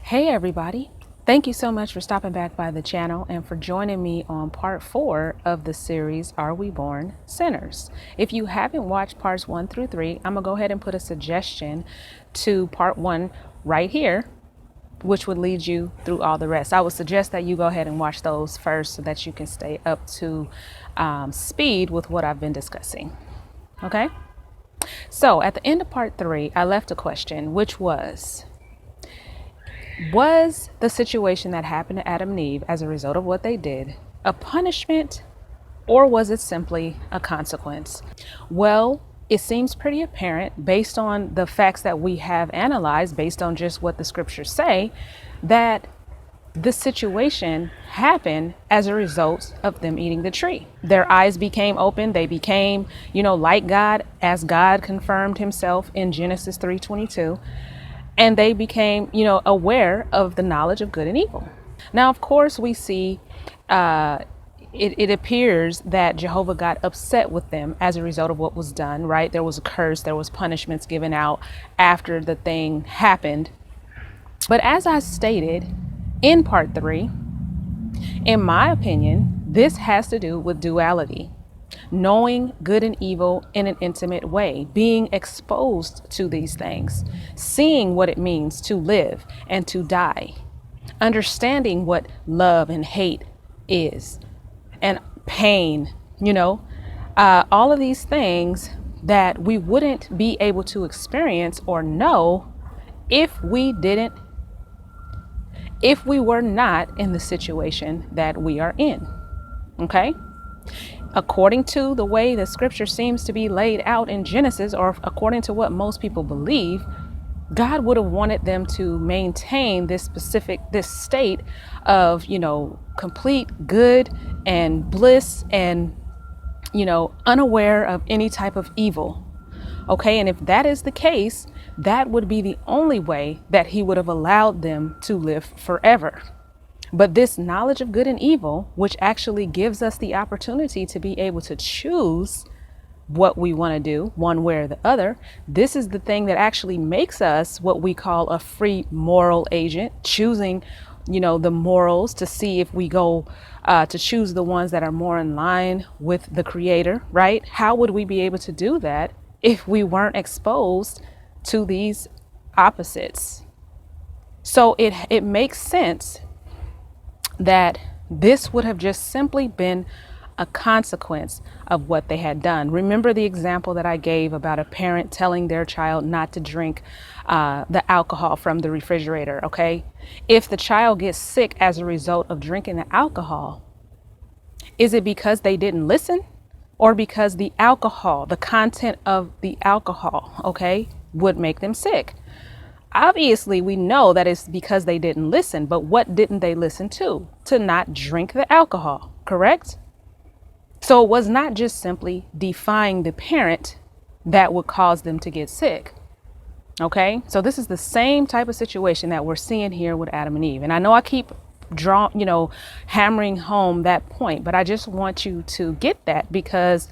Hey everybody, thank you so much for stopping back by the channel and for joining me on part 4 of the series Are We Born Sinners? If you haven't watched parts 1 through 3, I'm gonna go ahead and put a suggestion to part 1 right here, which would lead you through all the rest. I would suggest that you go ahead and watch those first so that you can stay up to speed with what I've been discussing. Okay, so at the end of part 3, I left a question, which was the situation that happened to Adam and Eve as a result of what they did a punishment, or was it simply a consequence? Well, it seems pretty apparent based on the facts that we have analyzed, based on just what the scriptures say, that this situation happened as a result of them eating the tree. Their eyes became open. They became, like God, as God confirmed himself in Genesis 3:22. And they became, aware of the knowledge of good and evil. Now, of course, we see it appears that Jehovah got upset with them as a result of what was done, right? There was a curse, there was punishments given out after the thing happened. But as I stated in part 3, in my opinion, this has to do with duality. Knowing good and evil in an intimate way, being exposed to these things, seeing what it means to live and to die, understanding what love and hate is, and pain, all of these things that we wouldn't be able to experience or know if we were not in the situation that we are in. Okay? According to the way the scripture seems to be laid out in Genesis, or according to what most people believe, God would have wanted them to maintain this state of, complete good and bliss and, unaware of any type of evil. Okay. And if that is the case, that would be the only way that he would have allowed them to live forever. But this knowledge of good and evil, which actually gives us the opportunity to be able to choose what we want to do one way or the other, this is the thing that actually makes us what we call a free moral agent, choosing, the morals to see if we go to choose the ones that are more in line with the Creator, right? How would we be able to do that if we weren't exposed to these opposites? So it makes sense that this would have just simply been a consequence of what they had done. Remember the example that I gave about a parent telling their child not to drink the alcohol from the refrigerator, okay? If the child gets sick as a result of drinking the alcohol, is it because they didn't listen, or because the alcohol, the content of the alcohol, okay, would make them sick? Obviously, we know that it's because they didn't listen, but what didn't they listen to? To not drink the alcohol, correct? So it was not just simply defying the parent that would cause them to get sick. Okay, so this is the same type of situation that we're seeing here with Adam and Eve. And I know I keep hammering home that point, but I just want you to get that, because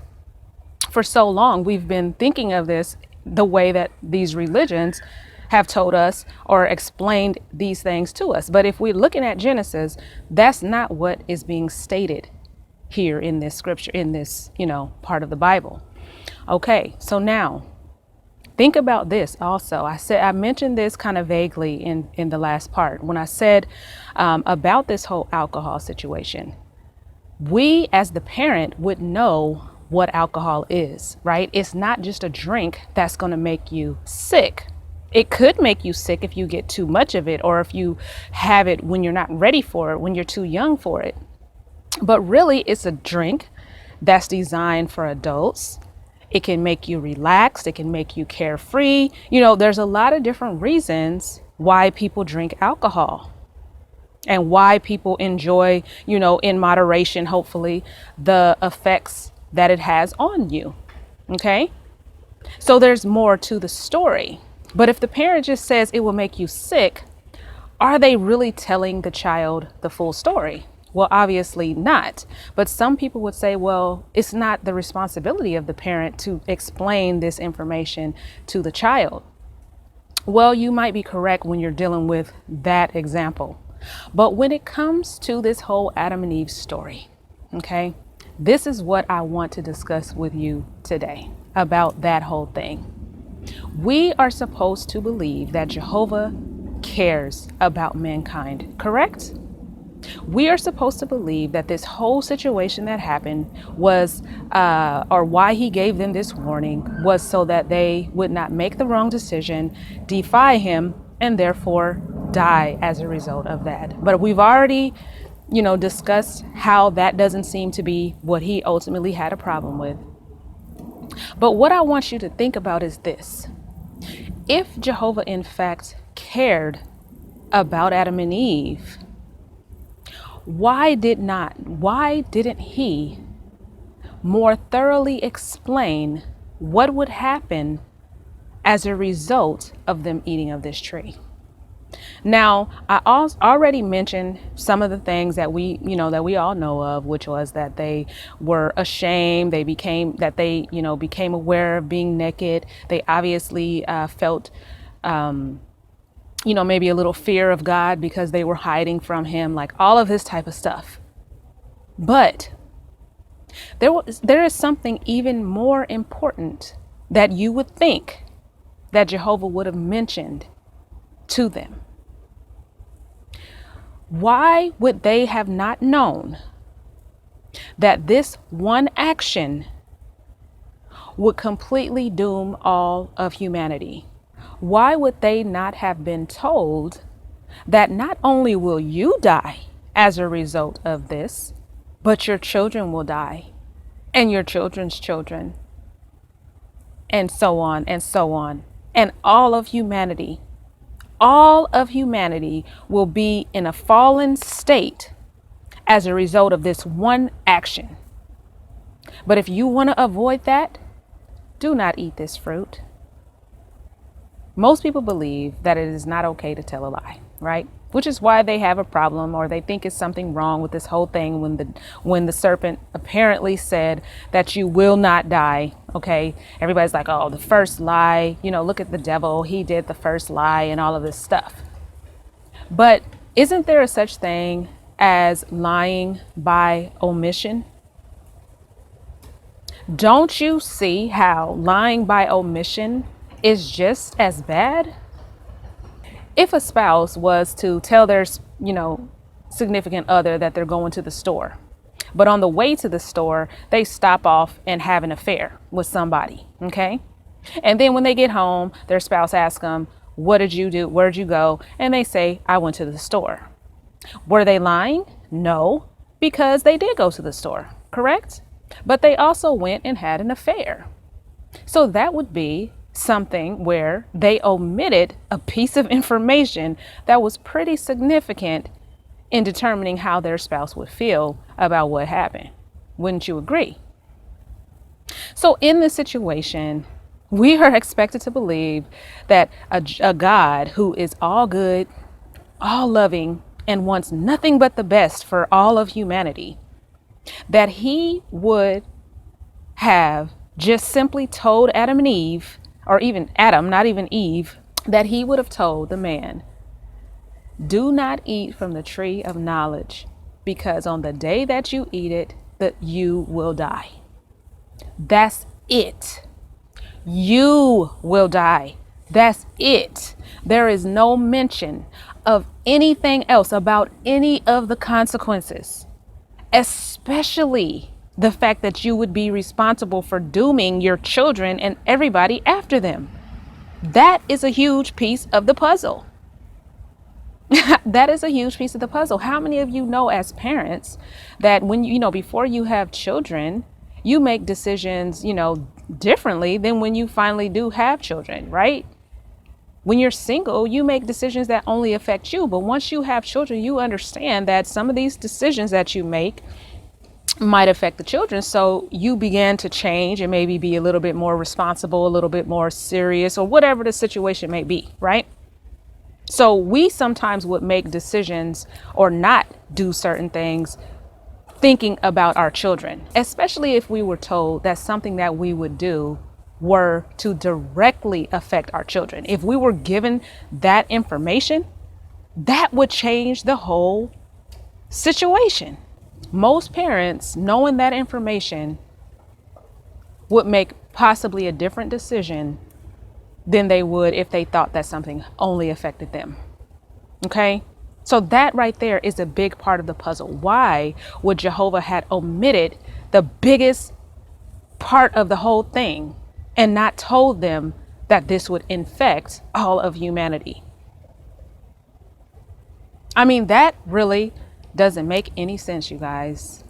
for so long we've been thinking of this the way that these religions have told us or explained these things to us. But if we're looking at Genesis, that's not what is being stated here in this scripture, in this, part of the Bible. Okay, so now think about this also. I mentioned this kind of vaguely in the last part when I said about this whole alcohol situation. We as the parent would know what alcohol is, right? It's not just a drink that's going to make you sick. It could make you sick if you get too much of it, or if you have it when you're not ready for it, when you're too young for it. But really, it's a drink that's designed for adults. It can make you relaxed. It can make you carefree. There's a lot of different reasons why people drink alcohol, and why people enjoy, in moderation, hopefully, the effects that it has on you. Okay. So there's more to the story. But if the parent just says it will make you sick, are they really telling the child the full story? Well, obviously not. But some people would say, well, it's not the responsibility of the parent to explain this information to the child. Well, you might be correct when you're dealing with that example. But when it comes to this whole Adam and Eve story, okay, this is what I want to discuss with you today about that whole thing. We are supposed to believe that Jehovah cares about mankind, correct? We are supposed to believe that this whole situation that happened was, or why he gave them this warning, was so that they would not make the wrong decision, defy him, and therefore die as a result of that. But we've already, discussed how that doesn't seem to be what he ultimately had a problem with. But what I want you to think about is this. If Jehovah, in fact, cared about Adam and Eve, why didn't he more thoroughly explain what would happen as a result of them eating of this tree? Now, I already mentioned some of the things that we all know of, which was that they were ashamed. They became aware of being naked. They obviously felt, maybe a little fear of God because they were hiding from him, like all of this type of stuff. But there is something even more important that you would think that Jehovah would have mentioned to them. Why would they have not known that this one action would completely doom all of humanity? Why would they not have been told that not only will you die as a result of this, but your children will die, and your children's children, and so on and so on, and all of humanity will be in a fallen state as a result of this one action. But if you want to avoid that, do not eat this fruit. Most people believe that it is not okay to tell a lie, right? Which is why they have a problem, or they think it's something wrong with this whole thing when the serpent apparently said that you will not die. Okay, everybody's like, oh, the first lie, look at the devil, he did the first lie and all of this stuff. But isn't there a such thing as lying by omission? Don't you see how lying by omission is just as bad? If a spouse was to tell their, significant other that they're going to the store, but on the way to the store, they stop off and have an affair with somebody, okay? And then when they get home, their spouse asks them, what did you do? Where'd you go? And they say, I went to the store. Were they lying? No, because they did go to the store, correct? But they also went and had an affair. So that would be something where they omitted a piece of information that was pretty significant in determining how their spouse would feel about what happened. Wouldn't you agree? So in this situation, we are expected to believe that a God who is all good, all loving, and wants nothing but the best for all of humanity, that he would have just simply told Adam and Eve, or even Adam, not even Eve, that he would have told the man, do not eat from the tree of knowledge, because on the day that you eat it, that you will die. That's it. You will die. That's it. There is no mention of anything else about any of the consequences, especially the fact that you would be responsible for dooming your children and everybody after them. That is a huge piece of the puzzle. That is a huge piece of the puzzle. How many of you know as parents that when before you have children, you make decisions, differently than when you finally do have children, right? When you're single, you make decisions that only affect you. But once you have children, you understand that some of these decisions that you make might affect the children. So you began to change and maybe be a little bit more responsible, a little bit more serious, or whatever the situation may be, right? So we sometimes would make decisions or not do certain things thinking about our children, especially if we were told that something that we would do were to directly affect our children, if we were given that information, that would change the whole situation. Most parents, knowing that information, would make possibly a different decision than they would if they thought that something only affected them. Okay? So that right there is a big part of the puzzle. Why would Jehovah had omitted the biggest part of the whole thing and not told them that this would infect all of humanity? I mean, that really doesn't make any sense, you guys.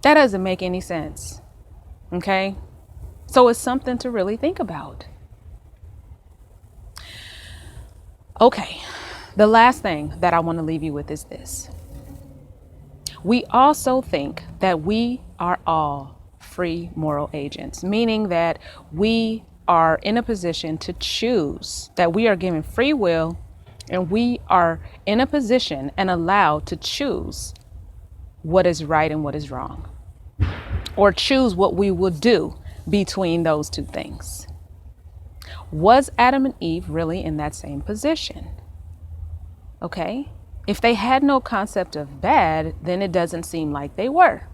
That doesn't make any sense. Okay? So it's something to really think about. Okay. The last thing that I want to leave you with is this. We also think that we are all free moral agents, meaning that we are in a position to choose, that we are given free will, and we are in a position and allowed to choose what is right and what is wrong, or choose what we will do between those two things. Was Adam and Eve really in that same position? Okay. If they had no concept of bad, then it doesn't seem like they were.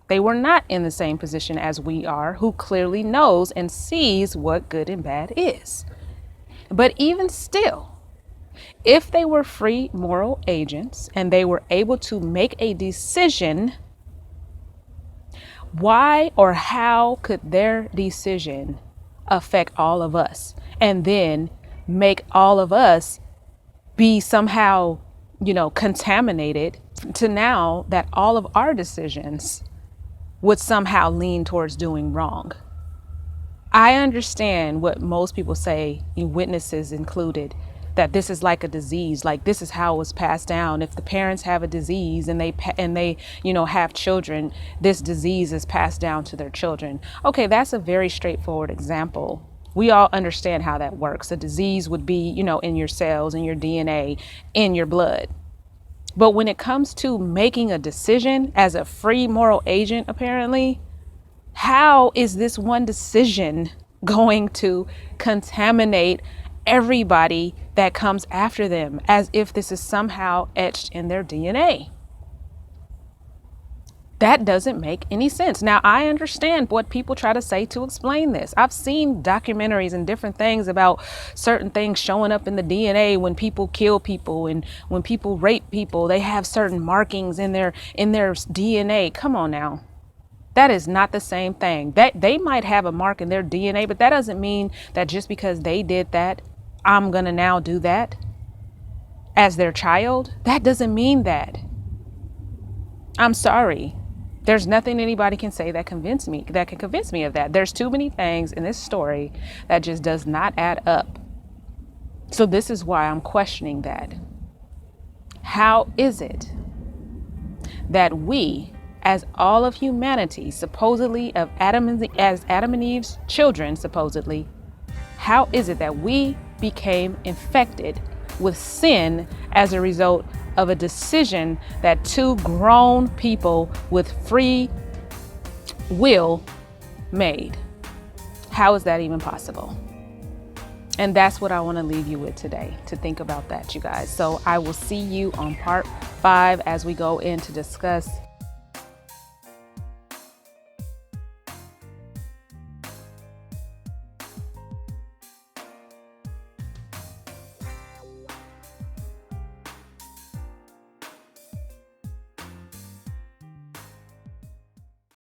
They were not in the same position as we are, who clearly knows and sees what good and bad is. But even still, if they were free moral agents and they were able to make a decision, why or how could their decision affect all of us and then make all of us be somehow, contaminated to now that all of our decisions would somehow lean towards doing wrong? I understand what most people say, witnesses included, that this is like a disease, like this is how it was passed down. If the parents have a disease and they have children, this disease is passed down to their children. Okay, that's a very straightforward example. We all understand how that works. A disease would be, in your cells, in your DNA, in your blood. But when it comes to making a decision as a free moral agent, apparently, how is this one decision going to contaminate everybody that comes after them, as if this is somehow etched in their DNA? That doesn't make any sense. Now, I understand what people try to say to explain this. I've seen documentaries and different things about certain things showing up in the DNA when people kill people and when people rape people. They have certain markings in their DNA. Come on now. That is not the same thing. That they might have a mark in their DNA, but that doesn't mean that just because they did that, I'm going to now do that as their child. That doesn't mean that. I'm sorry. There's nothing anybody can say that can convince me of that. There's too many things in this story that just does not add up. So this is why I'm questioning that. How is it that we, as all of humanity, supposedly as Adam and Eve's children, supposedly, how is it that we became infected with sin as a result of a decision that two grown people with free will made? How is that even possible? And that's what I want to leave you with today, to think about that, you guys. So I will see you on part 5 as we go in to discuss